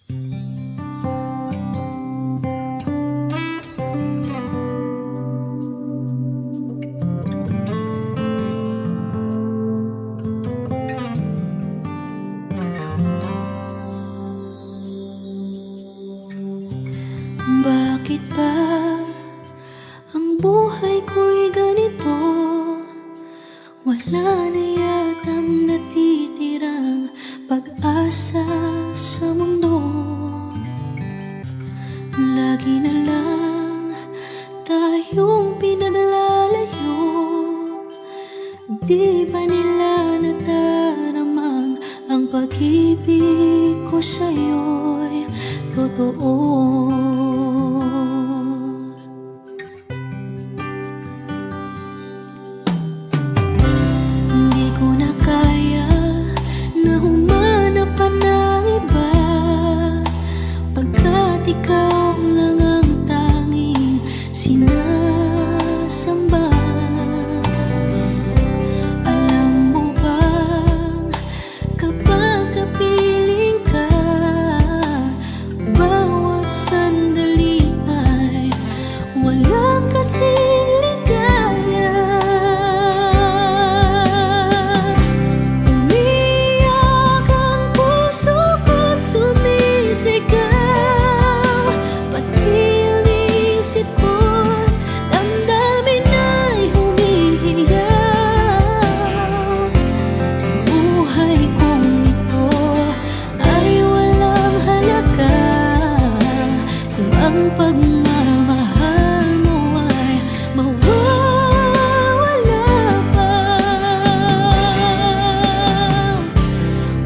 Bakit ba ang buhay ko'y ganito? Wala na yatang natitirang pag-asa sa mundo. Lagi na lang tayong pinaglalayo. Di ba nila nataramang ang pag-ibig ko sa'yo'y totoo? Ikaw lang ang tanging sinasamba. Alam mo bang kapag kapiling ka, bawat sandali ay walang kasing ligaya. Umiyak ang puso ko't sumisigaw. Pagmamahal mo ay mawawala pa.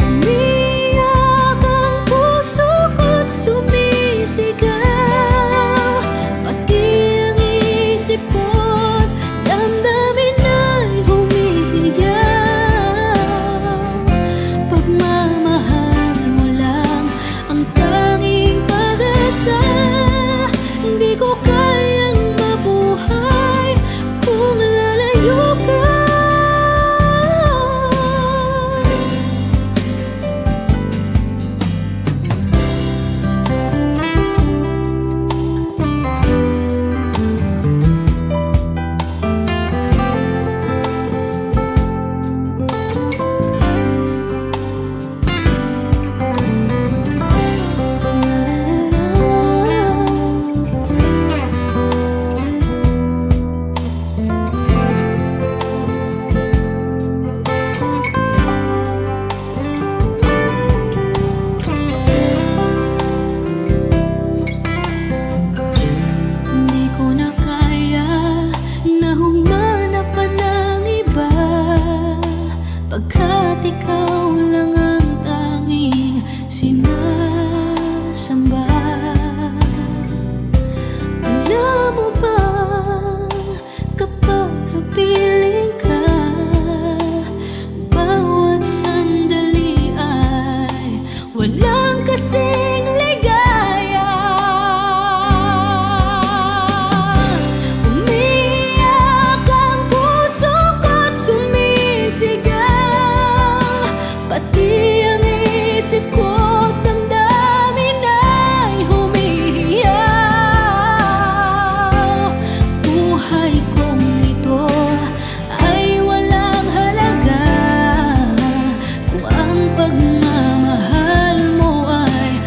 Umiyak ang puso ko't sumisigaw, pati ang isip ko't damdamin ay humihiyaw. Pagmamahal mo lang ang tanging pag-asa. Di ko kayang mabuhay kung lalayo ka. Pagkat ikaw lang ang tanging sinasamba. Alam mo ba kapag kapiling ka, bawat sandali ay walang kasing ligaya. Umiyak ang puso ko't sumisigaw, pati ang isip ko't damdamin ay humihiyaw. Buhay kong ito ay walang halaga kung ang pagmamahal mo ay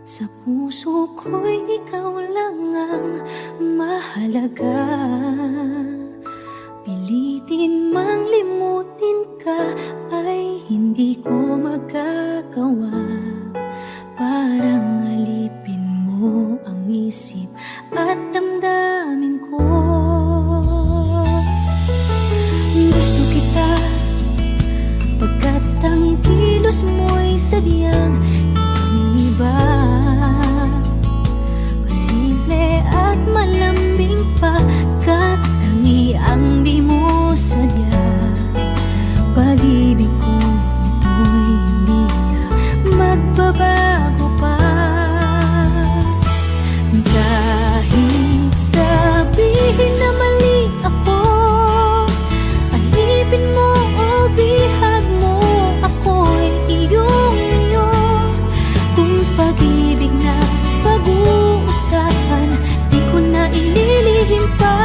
Sa puso ko'y ikaw lang ang mahalaga. Pilitin mang limutin ka ay hindi ko magagawa. Parang alipin mo ang isip at damdamin ko. Gusto kita pagkat ang kilos mo'y sadyang ibang-iba. Pasimple at malambing pagkat tangi ang di mo sadya. Pag-ibig ko ito'y hindi na magbabago pa. Kahit sabihin na mali ako, alipin mo o bihag mo, ako'y iyong-iyo. Kung pag-ibig na pag-uusapan, di ko na ililihim pa.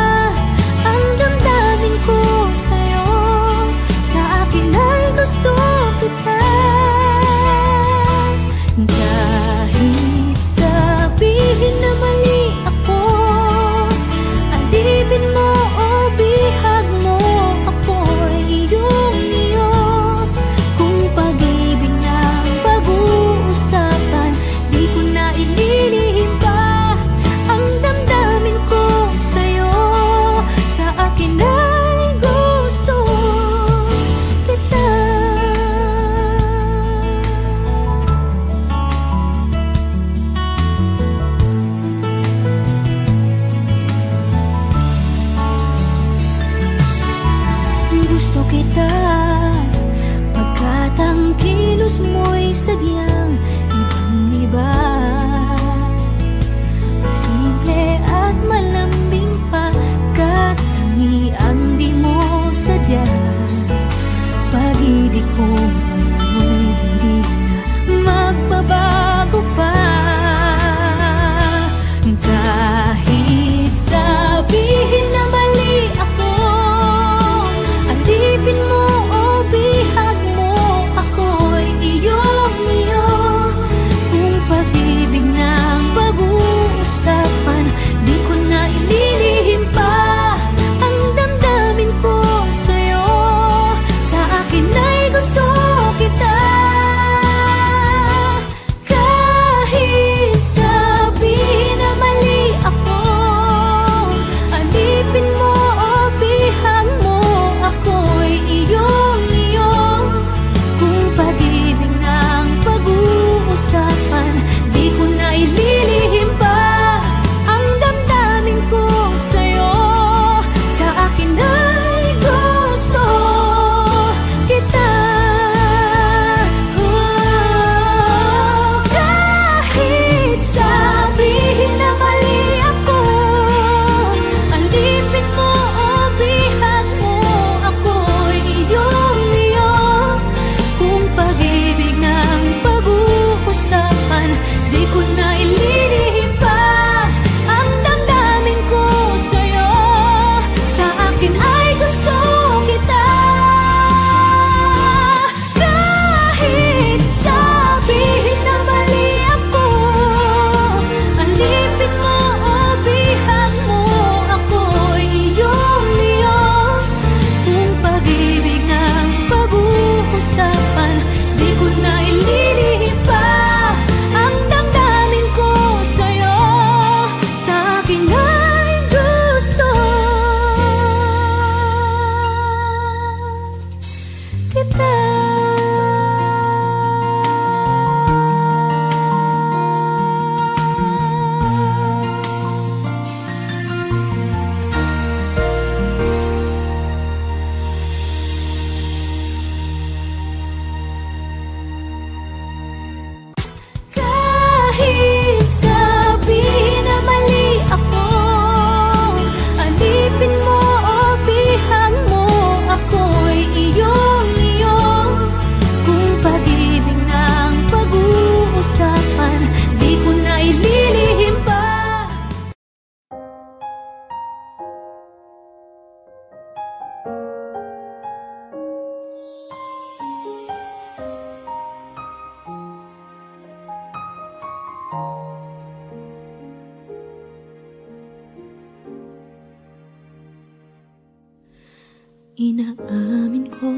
Inaamin ko,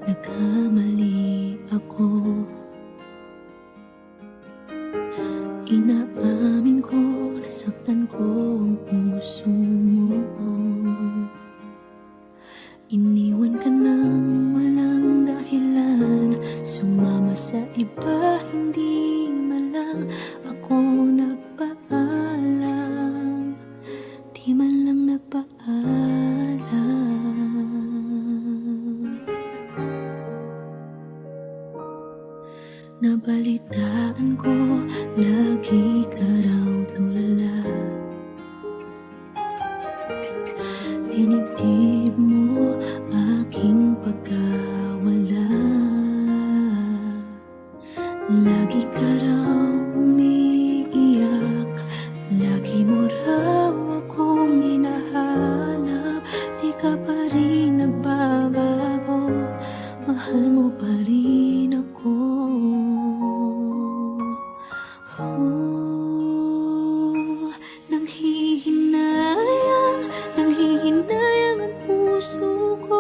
nagkamali ako. Inaamin ko, nasaktan ko ang puso mo. Iniwan ka nang walang dahilan, sumama sa iba, hindi man lang ako nagpaalam. Di man lang nagpaalam. Nabalitaan ko, lagi ka raw tulala. Dinibdib mo aking pagkawala. Lagi ka raw umiiyak, lagi mo raw akong hinahanap. Di ka pa rin nagbabago, mahal mo pa rin ako. Nanghihinayang ang puso ko.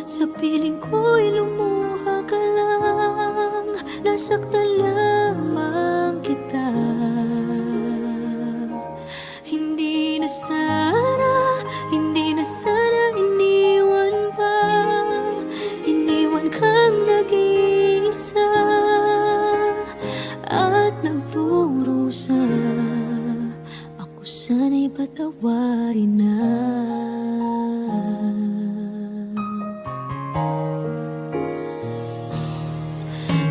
Sa piling ko'y lumuha ka lang, nasaktan lamang kita. Hindi na sana iniwan pa. Iniwan kang nag-iisa at nagdurusa. Ako sana'y patawarin na.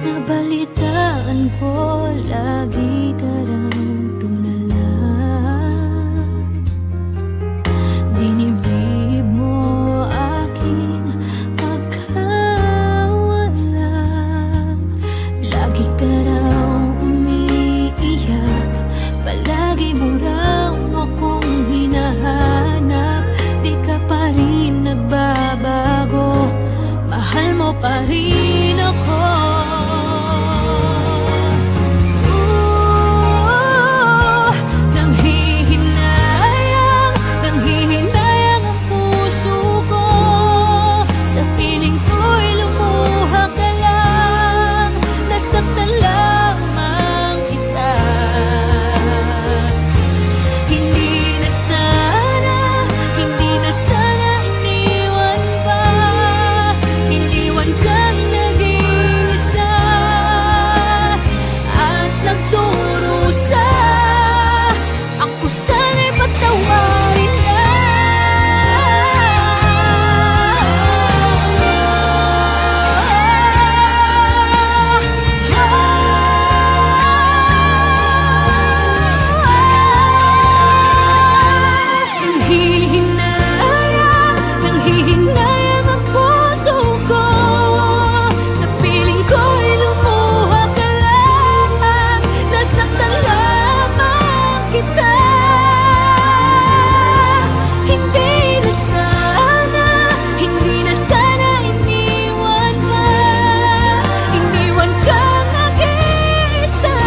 Nabalitaan ko, lagi ka raw tulala. Dinibdib mo aking pagkawala. Lagi ka raw umiiyak, palagi mo raw akong hinahanap. Di ka pa rin nagbabago, mahal mo pa rin ako. Nanghihinayang ang puso ko. Sa piling ko'y lumuha ka lang, nasaktan lamang kita. Hindi na sana iniwan pa. Iniwan kang nag-iisa at nagdurusa. Ako sana'y patawarin na. Nanghihinayang ang puso ko. Sa piling ko'y lumuha ka lang, nasaktan lamang kita. Hindi na sana iniwan pa. Iniwan kang nag-iisa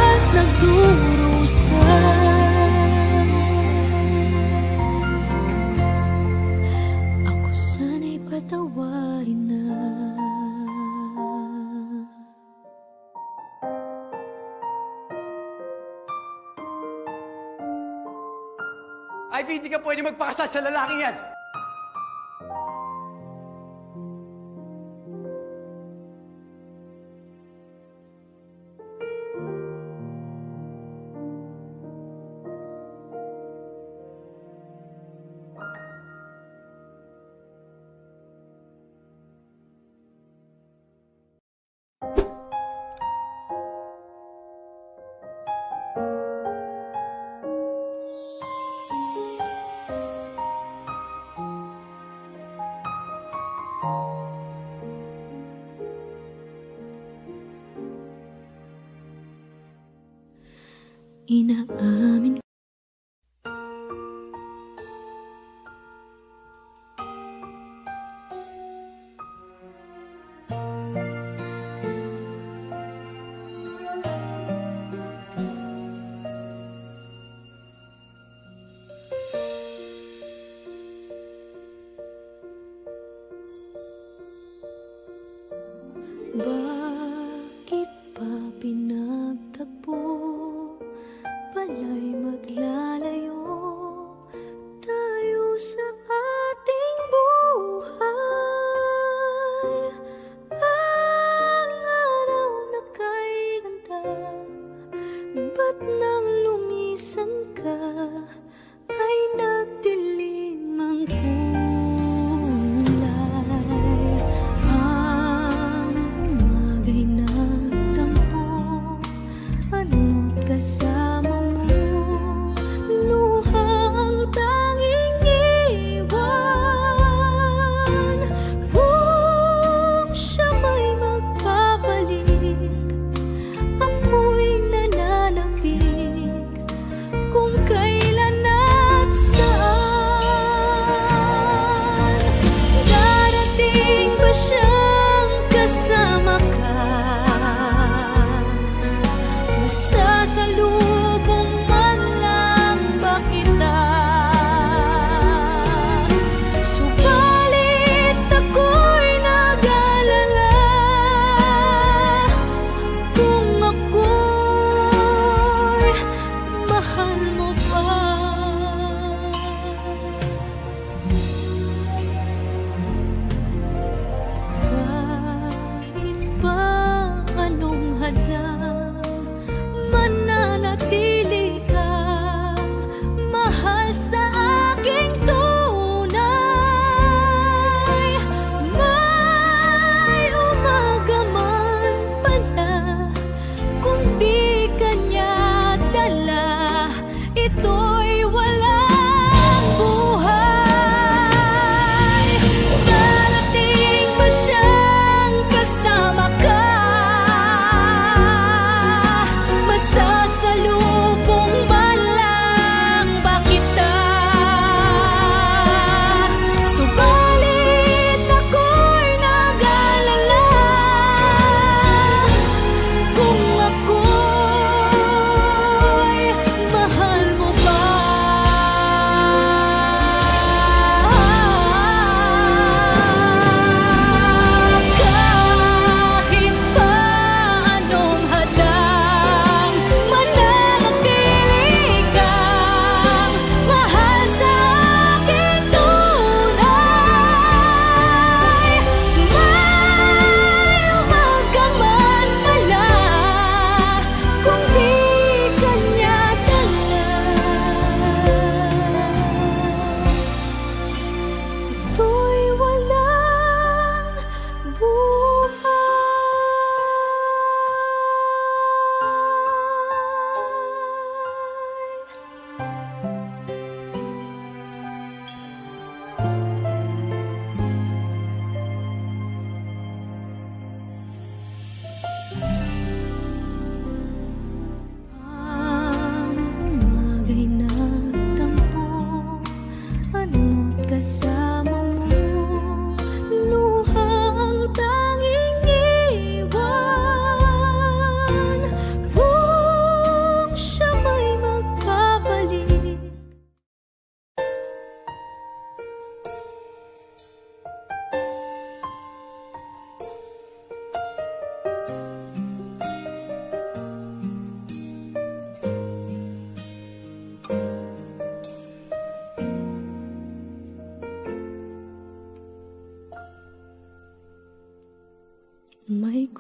at nagdurusa. Ako sana'y patawarin na. Ivy, hindi ka pwede magpakasal sa lalaking yan! Inaamin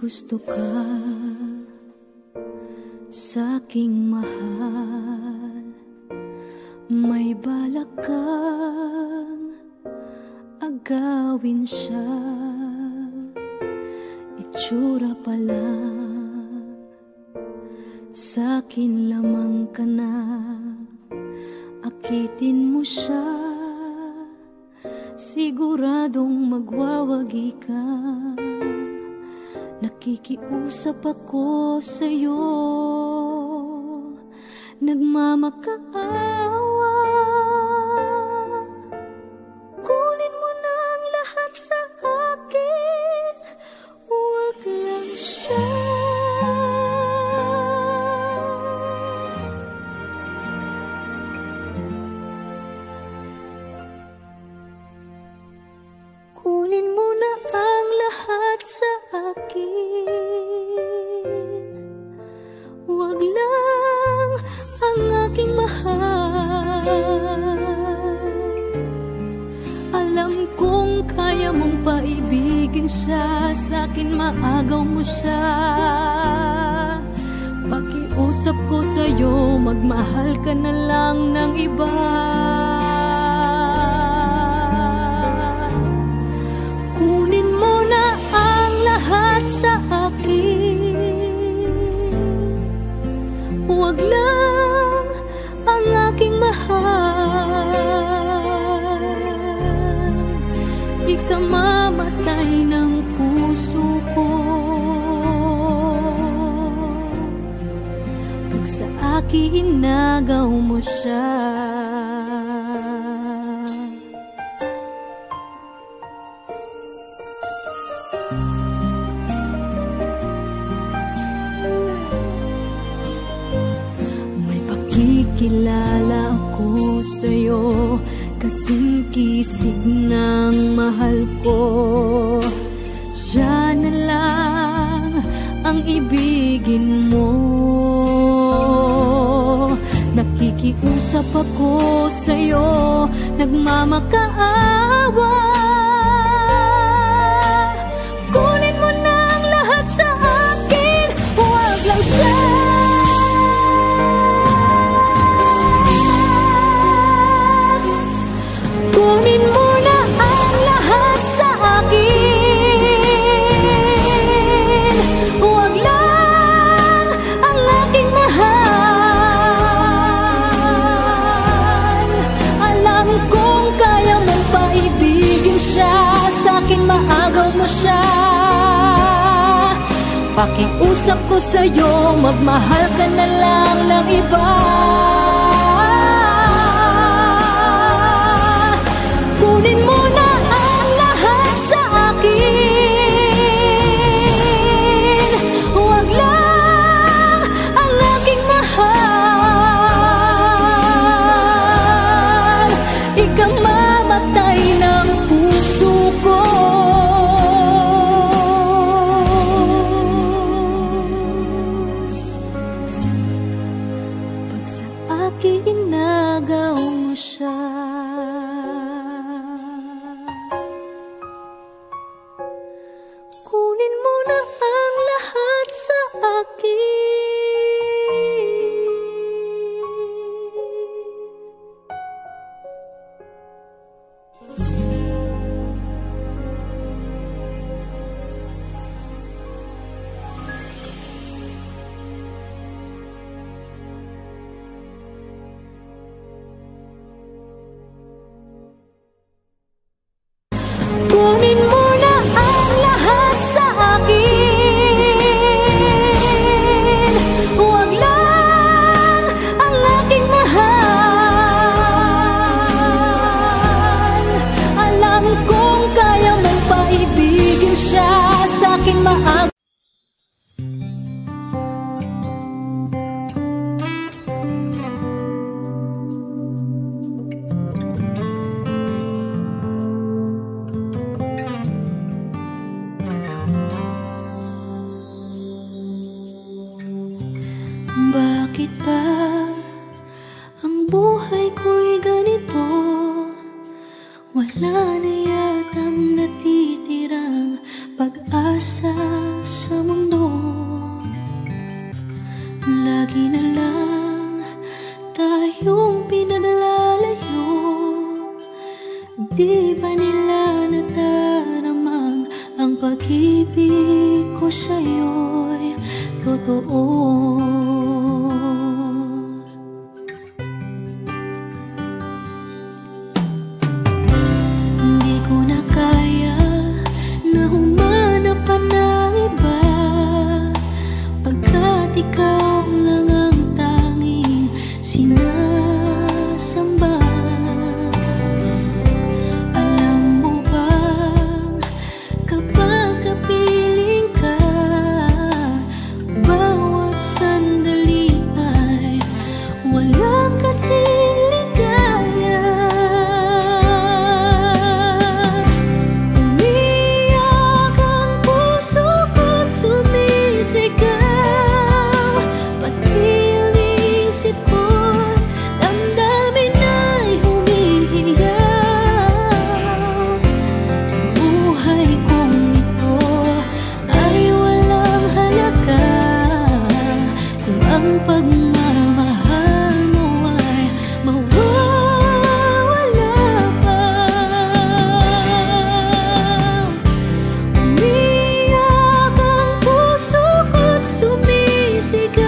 gusto ka sa'king mahal, may balak kang agawin siya. Itsura pa lang, sa'kin lamang ka na, akitin mo siya, siguradong magwawagi ka. Nakikiusap ako sa'yo, nagmamakaawa. Kunin mo na ang lahat sa akin, huwag lang siya. Kunin mo na ang lahat sa akin, huwag lang ang aking mahal. Alam kong kaya mong paibigin siya, sa'kin maagaw mo siya. Pakiusap ko sa'yo, magmahal ka na lang ng iba. Kunin mo na ang lahat sa akin, huwag lang ang aking mahal. Ikamamatay ng puso ko pag sa akin inagaw mo siya. Kilala ako sa'yo, kasing kisig ng mahal ko. Siya na lang ang ibigin mo. Nakikiusap ako sa'yo, nagmamakaawa. Kunin mo na ang lahat sa akin, huwag lang siya. Kunin mo na ang lahat sa akin, huwag lang ang aking mahal. Alam kong kaya mong paibigin siya, sa'kin maagaw mo siya. Pakiusap ko sa'yo, magmahal ka na lang ng iba. Kunin mo na ang lahat sa akin, huwag lang ang aking mahal. Ikamamatay ng puso ko pag sa akin inagaw mo siya. Kunin mo na ang lahat sa akin. Kunin mo na ang lahat sa akin, huwag lang ang aking mahal. Alam kong kaya mong paibigin siya, sa'kin maagaw. Bakit ba ang buhay ko'y ganito? Wala na yatang natitirang pag-asa sa mundo. lagi na lang tayong pinaglalayo. Di ba nila nadaramang ang pag-ibig ko sa'yo'y totoo? Hindi ko na kaya na humanap pa ng iba, pagkat ikaw lang ang tanging sinasamba. Alam mo bang kapag kapiling ka, bawat sandali ay walang kasing ligaya. Umiyak ang puso ko't sumisigaw, pati ang isip ko't damdamin ay humihiyaw. Buhay kong ito ay walang halaga kung ang pagmamahal mo ay mawawala pa. Umiyak ang puso ko't sumisigaw,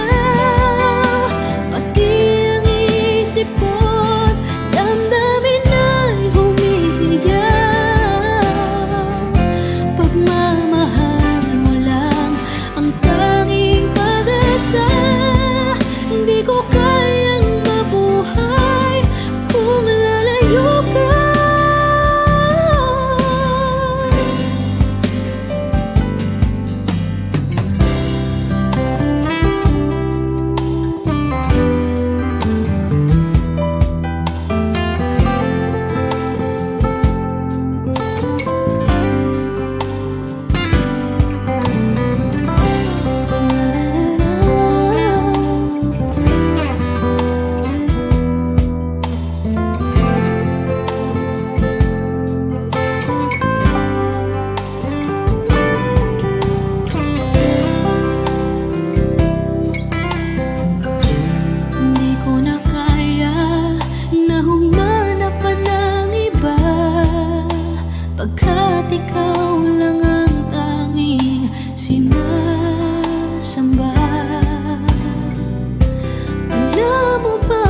pati ang isip ko't damdamin ay humihiyaw. Pagmamahal mo lang ang tanging pag-asa, hindi ko kayang mabuhay kung lalayo ka. Hindi ko na kaya na humanap pa ng iba, pagkat ikaw lang ang tanging sinasamba. Alam mo ba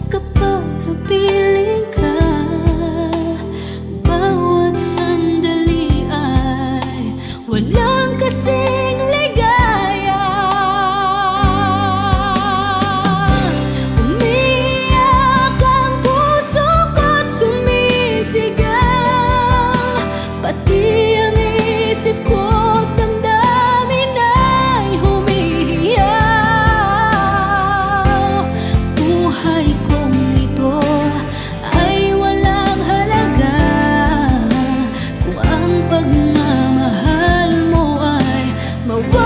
kapag kapiling ka, bawat sandali ay walang kasing ligaya. Umiyak ang puso ko't sumisigaw, pati ang isip ko't damdamin ay humihiyaw. Buhay kong ito ay walang halaga kung ang pagmamahal mo ay mawawala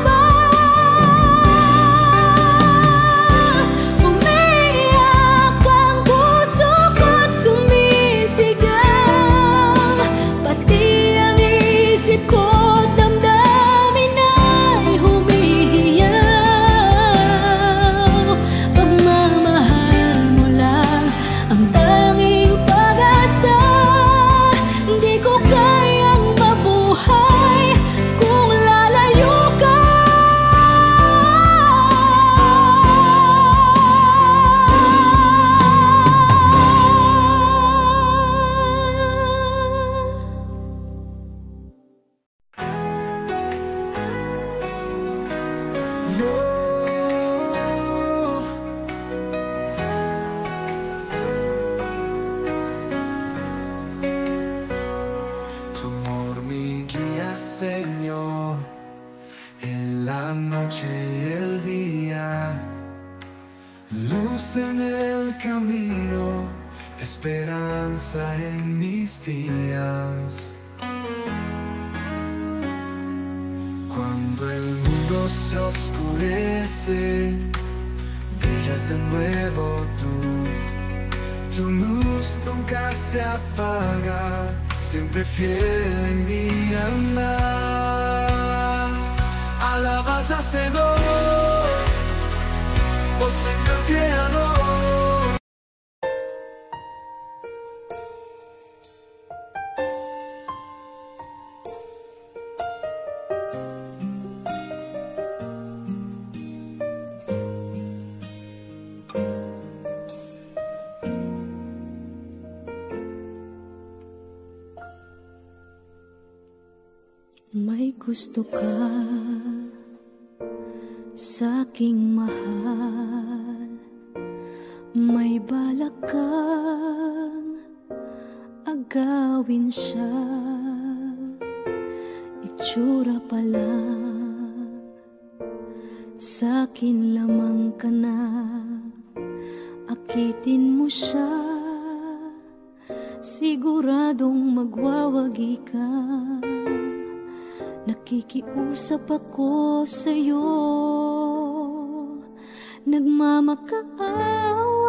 pa. Umiyak ang puso ko't sumisigaw, pati ang isip ko't damdamin ay humihiyaw. Pagmamahal mo lang ang tanging pag-asa, hindi ko kayang mabuhay kung lalayo ka. Tu amor me guía, Señor, en la noche y el día, luz en el camino, esperanza en mis días. Cuando el mundo se oscurece, brillas de nuevo tú. Tu luz nunca se apaga, siempre fiel en mi andar. Alaba pasaste dos o sentirte May gusto ka sa'king mahal, may balak kang agawin siya. Itsura pa lang, sa'kin lamang ka na, akitin mo siya, siguradong magwawagi ka. Nakikiusap ako sa'yo, nagmamakaawa